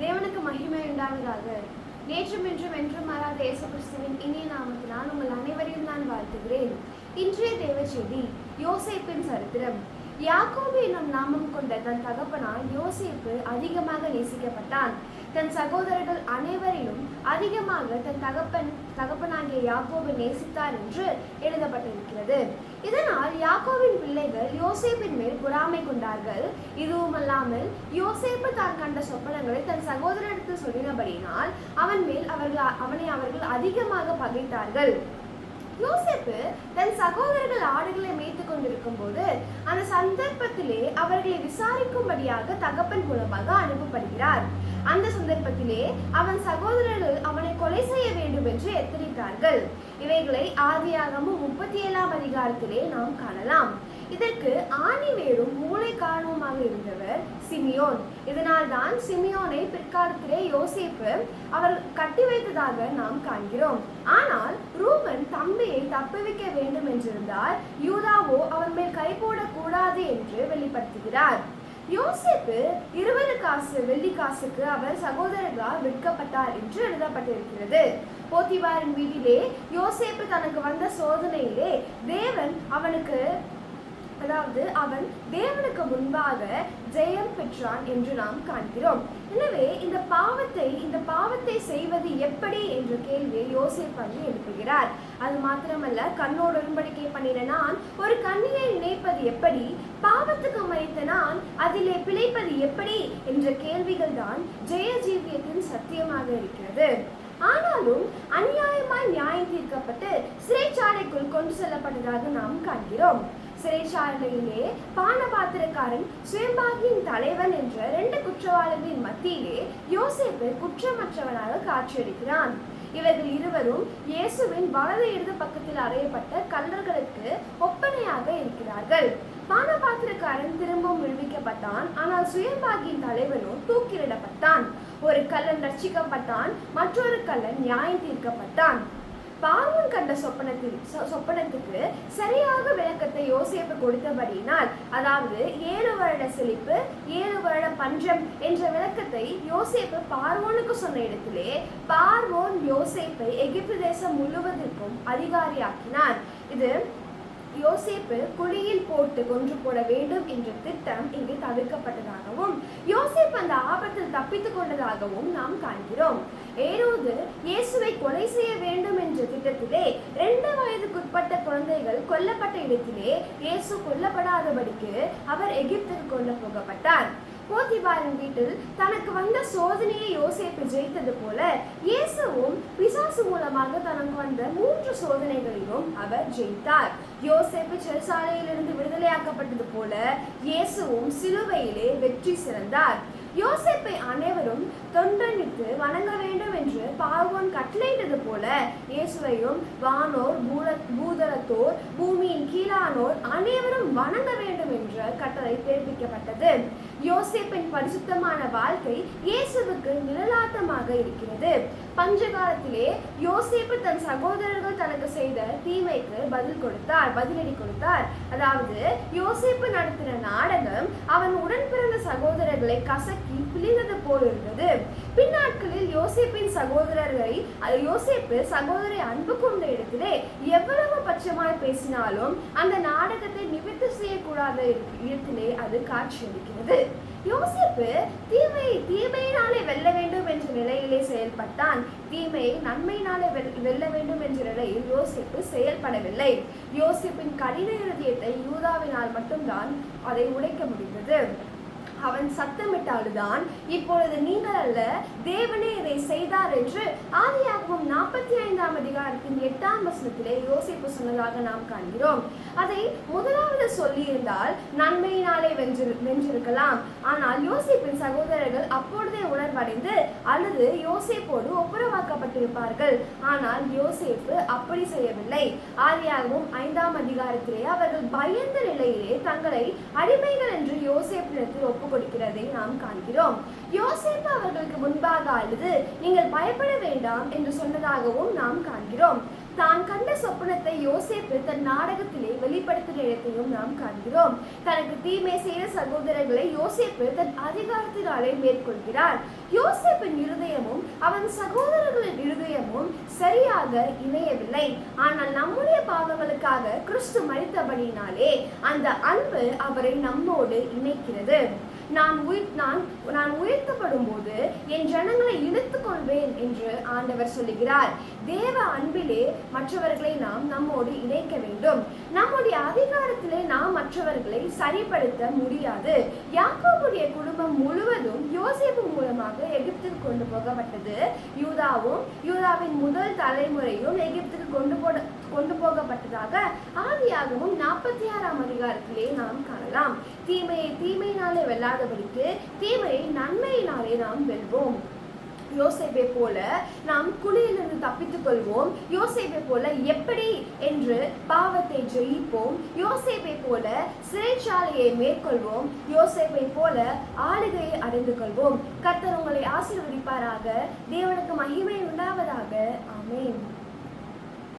தேவனுக்கு மகிமை உண்டாவதாக. நேற்றும் இன்றும் என்றும் மாறாத இயேசு கிறிஸ்துவின் இனிய நாமத்தினால் உங்கள் அனைவரையும் நான் வாழ்த்துகிறேன். இன்றைய தேவ செய்தி யோசேப்பின் சரித்திரம். யாக்கோபு என்னும் நாமம் கொண்ட தன் தகப்பனால் யோசேப்பு அதிகமாக நேசிக்கப்பட்டான். தன் சகோதரர்கள் அனைவரிலும் அதிகமாக தன் தகப்பனாகிய யாக்கோபு நேசித்தார் என்று எழுதப்பட்டிருக்கிறது. இதனால் யாக்கோபின் பிள்ளைகள் யோசேப்பின் மேல் பொறாமை கொண்டார்கள். இதுவுமல்லாமல் யோசேப்பு தான் கண்ட சொப்பனங்களை தன் சகோதரருக்கு சொல்லினபடியினால் அவனை அவர்கள் அதிகமாக பகைத்தார்கள். யோசேப்பு தன் சகோதரர்கள் ஆடுகளை மேய்த்து கொண்டிருக்கும் போது அந்த சந்தர்ப்பத்திலே அவர்களை விசாரிக்கும்படியாக தகப்பன் மூலமாக அனுப்பப்படுகிறார். அந்த சந்தர்ப்பத்திலே அவன் சகோதரர்கள் அவனை கொலை செய்ய வேண்டும் என்று எத்தனித்தார்கள். இவைகளை ஆதியாகமம் 37ஆம் அதிகாரத்திலே நாம் காணலாம். இதற்கு ஆணிவேரும் மூளை காரணமாக இருந்தவர் சிமியோன். இதனால் தான் சிமியோனை பிற்காலத்திலே யோசேப்பு அவர் கட்டி வைத்ததாக நாம் காண்கிறோம். ஆனால் ரூபன் தம்பியை தப்புவிக்க வேண்டும் என்றிருந்தால் யூதாவோ அவன் மேல் கை போடக்கூடாது என்று வெளிப்படுத்துகிறார். யோசேப்பு 20 காசு வெள்ளி காசுக்கு அவர் சகோதரர்களால் விற்கப்பட்டார் என்று எழுதப்பட்டிருக்கிறது. போத்திபாரின் வீட்டிலே யோசேப்பு தனக்கு வந்த சோதனையிலே அவன் தேவனுக்கு முன்பாக ஜெயம் பெற்றான் என்று நாம் காண்கிறோம். எனவே இந்த பாவத்தை செய்வது எப்படி என்ற கேள்வியை யோசேப்பு எழுப்புகிறார். அது மாத்திரமல்ல, கண்ணோடு உடன்படிக்கை பண்ணின நான் ஒரு கன்னியை நினைப்பது எப்படி, பாவத்துக்கு மறித்த நான் அதிலே பிழைப்பது எப்படி என்ற கேள்விகள் தான் ஜெய ஜீவியத்தின் சத்தியமாக இருக்கிறது. ஆனாலும் அநியாயமாய் நியாயம் தீர்க்கப்பட்டு சிறைச்சாலைக்குள் கொண்டு செல்லப்பட்டதாக நாம் காண்கிறோம். சிறைச்சாலையிலே பானபாத்திரக்காரன் சுயம்பாகியின் தலைவன் என்ற 2 குற்றவாளிகளின் மத்தியிலே யோசேப்பு குற்றமற்றவனாக காட்சியளிக்கிறான். இவர்கள் இருவரும் இயேசுவின் வலது இடது பக்கத்தில் அறையப்பட்ட கல்லர்களுக்கு ஒப்பனையாக இருக்கிறார்கள். பானபாத்திரக்காரன் திரும்பவும் விடுவிக்கப்பட்டான். ஆனால் சுயம்பாகியின் தலைவனும் தூக்கிலிடப்பட்டான். ஒரு கள்ளன் ரட்சிக்கப்பட்டான், மற்றொரு கள்ளன் நியாயம் தீர்க்கப்பட்டான். பார்வோன் கண்ட சொப்பனத்துக்கு சரியாக விளக்கத்தை யோசேப்பு கொடுத்தபடியினால், அதாவது 7 வருட செழிப்பு 7 வருட பஞ்சம் என்ற விளக்கத்தை யோசேப்பு பார்வோனுக்கு சொன்ன இடத்திலே பார்வோன் யோசேப்பை எகிப்து தேசம் முழுவதற்கும் அதிகாரியாக்கினார். இது யோசேப்பு குழியில் போட்டு கொன்று போட வேண்டும் என்ற திட்டம் இங்கு தவிர்க்கப்பட்டதாகவும் யோசேப்பு அந்த ஆபத்தில் தப்பித்துக் கொண்டதாகவும் நாம் காண்கிறோம். ஏரோது இயேசுவை கொலை செய்ய வேண்டும் என்ற திட்டத்திலே 2 வயதுக்குட்பட்ட குழந்தைகள் கொல்லப்பட்ட இடத்திலே இயேசு கொல்லப்படாதபடிக்கு அவர் எகிப்துக்கு கொண்டு போகப்பட்டார். போத்திபாரின் வீட்டில் தனக்கு வந்த சோதனையை யோசேப்பு ஜெயித்தது போல இயேசுவும் பிசாசு மூலமாக தனக்கு வந்த 3 சோதனைகளிலும் அவர் ஜெயித்தார். யோசேப்பு சிறைச்சாலையிலிருந்து விடுதலையாக்கப்பட்டது போல இயேசுவும் சிலுவையிலே வெற்றி சிறந்தார். யோசேப்பை அனைவரும் தொண்டனித்து வணங்க வேண்டும் என்று பார்வோன் கட்டளையிட்டது போல இயேசுவையும் வானோர் பூதலத்தோர் பூமியின் கீழானோர் அனைவரும் வணங்க வேண்டும் என்ற கட்டளை பிறப்பிக்கப்பட்டது. யோசேப்பின் பரிசுத்தமான வாழ்க்கை இயேசுவுக்கு நிழலாட்டமாக இருக்கிறது. பஞ்சகாலத்திலே யோசேப்பு தன் சகோதரர்கள் தனக்கு செய்த தீமைக்கு பதிலடி கொடுத்தார். அதாவது யோசேப்பு நடத்தின நாடகம் அவன் உடன் பிறந்த சகோதரர்களை கசக்கி பிழிந்தது போல் இருந்தது. பின்னாட்களில் யோசேப்பு சகோதரை அன்பு கொண்ட இடத்திலே எவ்வளவு பட்சமாய் பேசினாலும் அந்த நாடகத்தை நிவர்த்தி செய்யக்கூடாத இடத்திலே அது காட்சியளிக்கிறது. யோசேப்பு தீமையினாலே வெல்ல வேண்டும் என்ற நிலையிலே செயல்பட்டான். தீமையை நன்மையினாலே வெல்ல வேண்டும் என்ற நிலையில் யோசேப்பு செயல்படவில்லை. யோசேப்பின் கடின இருதயத்தை யூதாவினால் மட்டும்தான் அதை உடைக்க முடிந்தது. அவன் சத்தமிட்டால்தான் இப்பொழுது நீங்கள் அல்ல, தேவனே இதை செய்தார் என்று ஆதியாகமம் 45ஆம் அதிகாரத்தின் 8ஆம் வசனத்திலே யோசேப்பு சொன்னதாக நாம் காண்கிறோம். அதை முதலாவது சொல்லியிருந்தால் நன்மையினாலே வென்றிருக்கலாம். ஆனால் யோசேப்பின் சகோதரர்கள் அப்பொழுதே உணர்வடைந்து அல்லது யோசேப்போடு ஒப்புரவாக்கப்பட்டிருப்பார்கள். ஆனால் யோசேப்பு அப்படி செய்யவில்லை. ஆதியாகமம் 5ஆம் அதிகாரத்திலே அவர்கள் பயந்த நிலையிலே தங்களை அடிமைகள் என்று யோசேப்பிடத்தில் கொடுக்கிறதை நாம் காண்கிறோம். யோசேப்பு அவர்களுக்கு முன்பாக அழுது நீங்கள் பயப்பட வேண்டாம் என்று சொன்னதாகவும் நாம் காண்கிறோம். தான் கண்ட சொப்பனத்தை யோசேப்பு தன் நாடகத்திலே வெளிப்படுத்தின இடத்தையும் நாம் காண்கிறோம். தனக்கு தீமை செய்த சகோதரர்களை யோசேப்பு தன் அதிகாரத்தினாலே மேற்கொள்கிறார். யோசேப்பின் இருதயமும் அவன் சகோதரர்களின் இருதயமும் சரியாக இணையவில்லை. ஆனால் நம்முடைய பாவங்களுக்காக கிறிஸ்து மரித்தபடியினாலே அந்த அன்பு அவரை நம்மோடு இணைக்கிறது. நான் உயர்த்தப்படும் போது என் ஜனங்களை இழுத்துக் கொள்வேன் என்று ஆண்டவர் சொல்லுகிறார். தேவ அன்பிலே மற்றவர்களை நாம் நம்மோடு இணைக்க வேண்டும். நம்முடைய அதிகாரத்திலே நாம் மற்றவர்களை சரிப்படுத்த முடியாது. யாக்கோபுடைய குடும்பம் முழுவதும் யோசேப்பு மூலமாக எகிப்துக்கு கொண்டு போகப்பட்டது. யூதாவின் முதல் தலைமுறையும் எகிப்துக்கு கொண்டு போகப்பட்டதாக ஆதியாகமம் 46ஆம் அதிகாரத்திலே நாம் காணலாம். தீமையை தீமையினாலே வெல்லாதபடிக்கு தீமையை நன்மையினாலே நாம் வெல்வோம். யோசேப்பை போல நாம் குழியிலிருந்து தப்பித்துக் கொள்வோம். யோசேப்பை போல எப்படி என்று பாவத்தை ஜெயிப்போம். யோசேப்பை போல சிறைச்சாலையை மேற்கொள்வோம். யோசேப்பை போல ஆளுகையை அடைந்து கொள்வோம். கர்த்தர் உங்களை ஆசீர்வதிப்பாராக. தேவனுக்கு மகிமை உண்டாவதாக.